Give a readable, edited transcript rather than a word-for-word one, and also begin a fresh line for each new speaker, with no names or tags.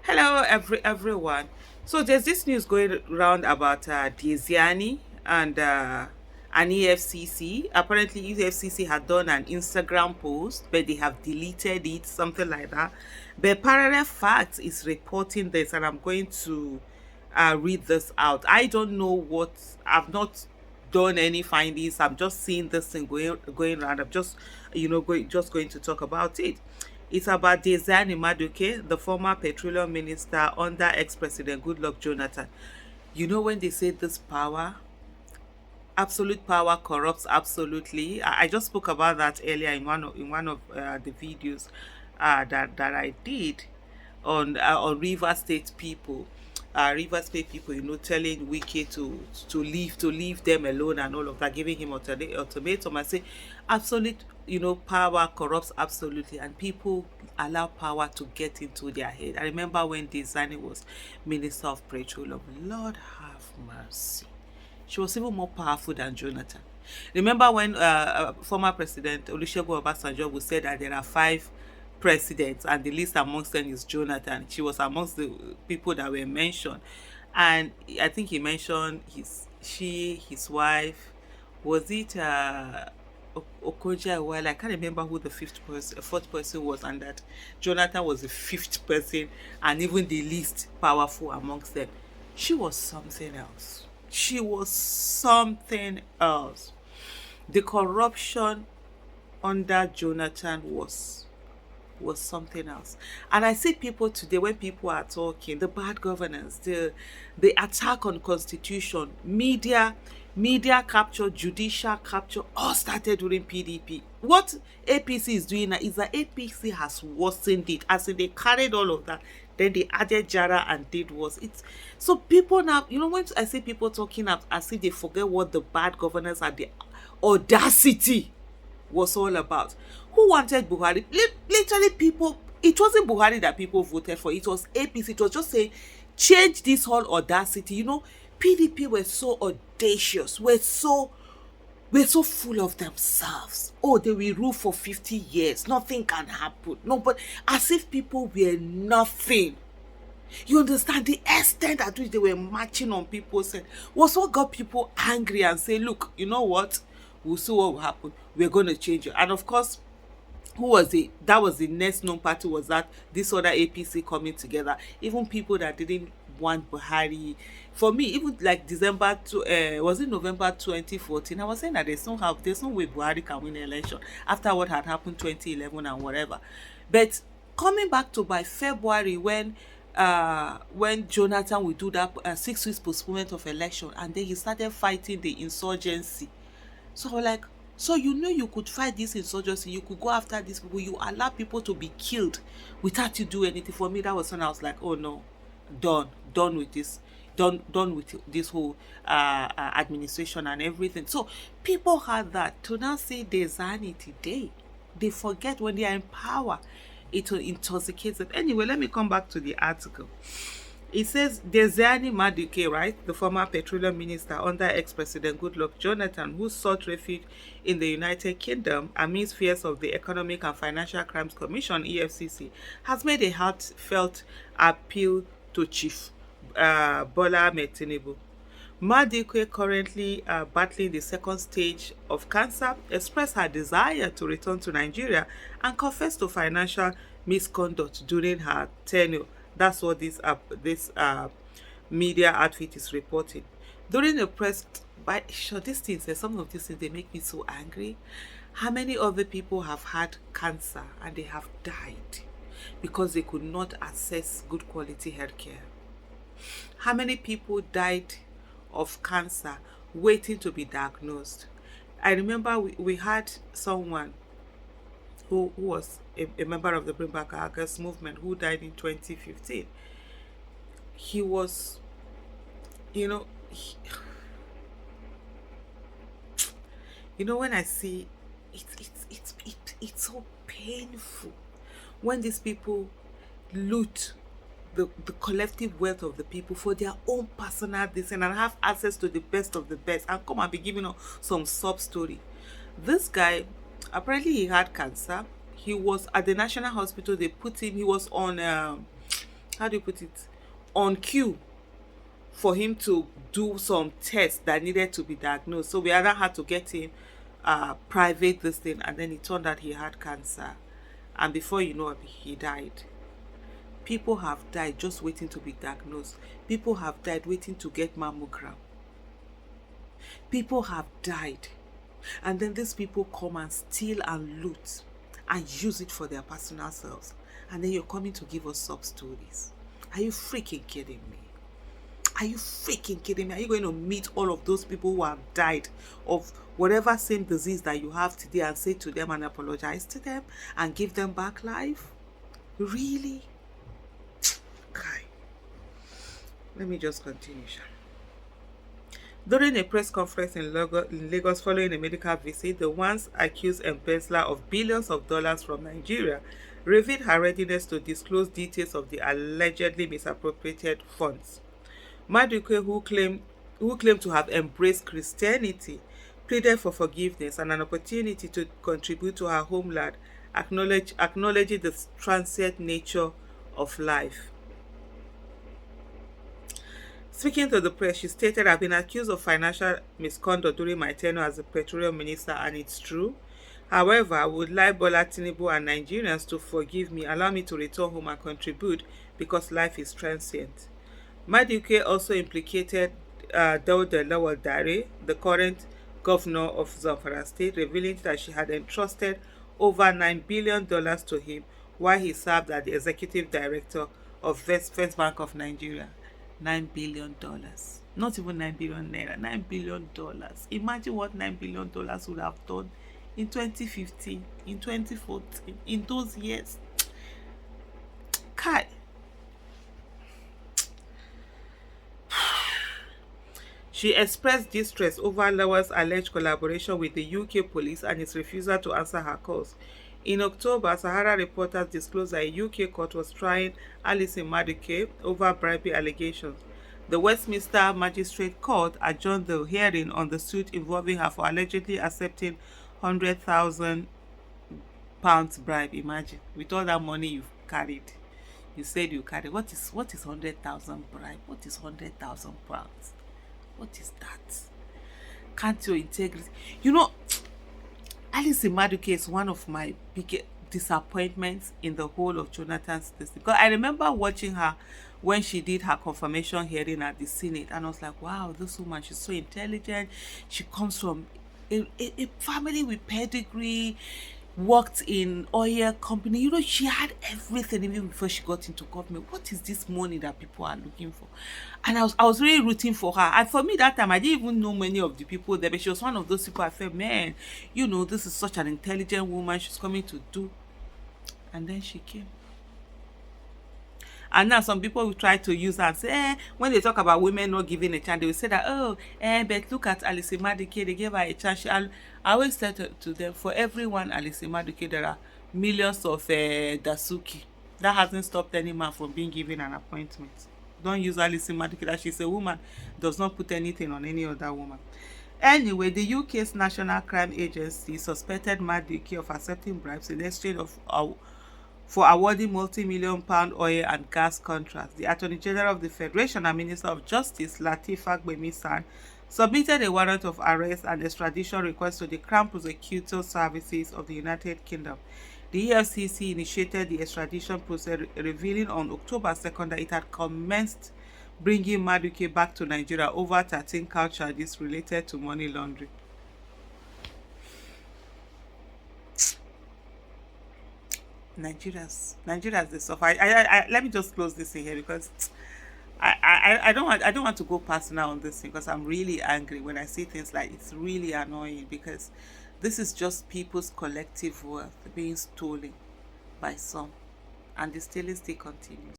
Hello, everyone. So there's this news going around about Diezani and EFCC. Apparently, EFCC had done an Instagram post, but they have deleted it, something like that. But Parallel Facts is reporting this, and I'm going to read this out. I don't know what I've not done any findings. I'm just seeing this thing going around. I'm just going to talk about it. It's about Diezani Maduke, the former petroleum minister under ex-president Goodluck Jonathan. You know when they say this power, absolute power corrupts absolutely. I just spoke about that earlier in one of the videos that I did on River State people. River State people, telling Wiki to leave them alone and all of that, giving him ultimatum. I say, absolute, power corrupts absolutely, and people allow power to get into their head. I remember when Diezani was Minister of Petroleum. Lord have mercy. She was even more powerful than Jonathan. Remember when former President Olusegun Obasanjo would say that there are five presidents and the least amongst them is Jonathan. She was amongst the people that were mentioned. And I think he mentioned his wife, was it Okoja? Well, I can't remember who the fourth person was, and that Jonathan was the fifth person and even the least powerful amongst them. She was something else. She was something else. The corruption under Jonathan was something else. And I see people today, when people are talking, the bad governance, the attack on constitution, media capture, judicial capture, all started during PDP. What APC is doing now is that APC has worsened it, as in they carried all of that, then they added Jara and did worse. It's so people now, when I see people talking as if they forget what the bad governance and the audacity was all about. Who wanted Buhari? Literally, people. It wasn't Buhari that people voted for. It was APC. It was just saying, change this whole audacity. PDP were so audacious. Were so full of themselves. Oh, they will rule for 50 years. Nothing can happen. No, but as if people were nothing. You understand the extent at which they were marching on people's head was what got people angry and say, look, you know what? We'll see what will happen. We're going to change it. And of course, who was it? That was the next known party, was that this other APC coming together. Even people that didn't want Buhari. For me, even like was it November 2014? I was saying that there's no way Buhari can win an election after what had happened 2011 and whatever. But coming back to by February, when Jonathan would do that 6 weeks postponement of election, and then he started fighting the insurgency. So I was like, so you could fight this insurgency, you could go after these people, you allow people to be killed without you do anything. For me, that was when I was like, oh no, done with this, done with this whole administration and everything. So people had that. To now say Diezani today, they forget when they are in power, it intoxicates them. Anyway, let me come back to the article. It says Diezani Maduke, right, the former petroleum minister under ex-president Goodluck Jonathan, who sought refuge in the United Kingdom amidst fears of the Economic and Financial Crimes Commission (EFCC), has made a heartfelt appeal to Chief Bola Ahmed Tinubu. Maduke, currently battling the second stage of cancer, expressed her desire to return to Nigeria and confessed to financial misconduct during her tenure. That's what this media outfit is reporting. During the press, these things, some of these things, they make me so angry. How many other people have had cancer and they have died because they could not access good quality healthcare? How many people died of cancer waiting to be diagnosed? I remember we had someone who was a member of the Bring Back Our Girls movement, who died in 2015. He was, he, when I see it's so painful when these people loot the collective wealth of the people for their own personal descent and have access to the best of the best and come and be giving us some sub story. This guy, apparently he had cancer. He was at the National Hospital. They put him, he was on how do you put it, on cue for him to do some tests that needed to be diagnosed. So we either had to get him private this thing, and then it turned out he had cancer. And before you know it, he died. People have died just waiting to be diagnosed. People have died waiting to get mammogram. People have died. And then these people come and steal and loot and use it for their personal selves. And then you're coming to give us sub stories. Are you freaking kidding me? Are you freaking kidding me? Are you going to meet all of those people who have died of whatever same disease that you have today and say to them and apologize to them and give them back life? Really? Okay. Let me just continue. During a press conference in Lagos following a medical visit, the once accused embezzler of billions of dollars from Nigeria revealed her readiness to disclose details of the allegedly misappropriated funds. Madueke, who claimed to have embraced Christianity, pleaded for forgiveness and an opportunity to contribute to her homeland, acknowledging the transient nature of life. Speaking to the press, she stated, "I've been accused of financial misconduct during my tenure as the petroleum minister, and it's true. However, I would like Bola Tinubu and Nigerians to forgive me, allow me to return home and contribute because life is transient." Madueke also implicated Dauda Lawal Dare, the current governor of Zamfara State, revealing that she had entrusted over $9 billion to him while he served as the executive director of First Bank of Nigeria. $9 billion. Not even 9 billion naira, $9 billion. Imagine what $9 billion would have done in 2015, in 2014, in those years. Kai. She expressed distress over Lawal's alleged collaboration with the UK police and his refusal to answer her calls. In October, Sahara reporters disclosed that a UK court was trying Alison Madueke over bribery allegations. The Westminster Magistrate Court adjourned the hearing on the suit involving her for allegedly accepting £100,000 bribe. Imagine, with all that money you've carried. You said you carried. What is 100,000 bribe? What is £100,000? What is that? Can't your integrity? You know, Alison Madueke is one of my biggest disappointments in the whole of Jonathan's case. Because I remember watching her when she did her confirmation hearing at the Senate, and I was like, wow, this woman, she's so intelligent. She comes from a family with pedigree, worked in oil company. You know, she had everything even before she got into government. What is this money that people are looking for? And I was really rooting for her. And for me that time, I didn't even know many of the people there, but she was one of those people I felt, man, you know, this is such an intelligent woman. She's coming to do. And then she came. And now some people will try to use her and say, when they talk about women not giving a chance, they will say that, but look at Alison Madueke, they gave her a chance. I always said to them, for everyone Alison Madueke, there are millions of Dasuki. That hasn't stopped any man from being given an appointment. Don't use Alison Madueke, that she's a woman, does not put anything on any other woman. Anyway, the UK's National Crime Agency suspected Madueke of accepting bribes in exchange for awarding multi-million-pound oil and gas contracts. The Attorney General of the Federation and Minister of Justice, Lateef Fagbemi-San, submitted a warrant of arrest and extradition request to the Crown Prosecutor Services of the United Kingdom. The EFCC initiated the extradition process, revealing on October 2nd that it had commenced bringing Madueke back to Nigeria over 13 count charges related to money laundering. Nigerians they suffer. Let me just close this in here because I don't want to go personal on this thing because I'm really angry when I see things like it's really annoying because this is just people's collective wealth being stolen by some, and the stealing still continues.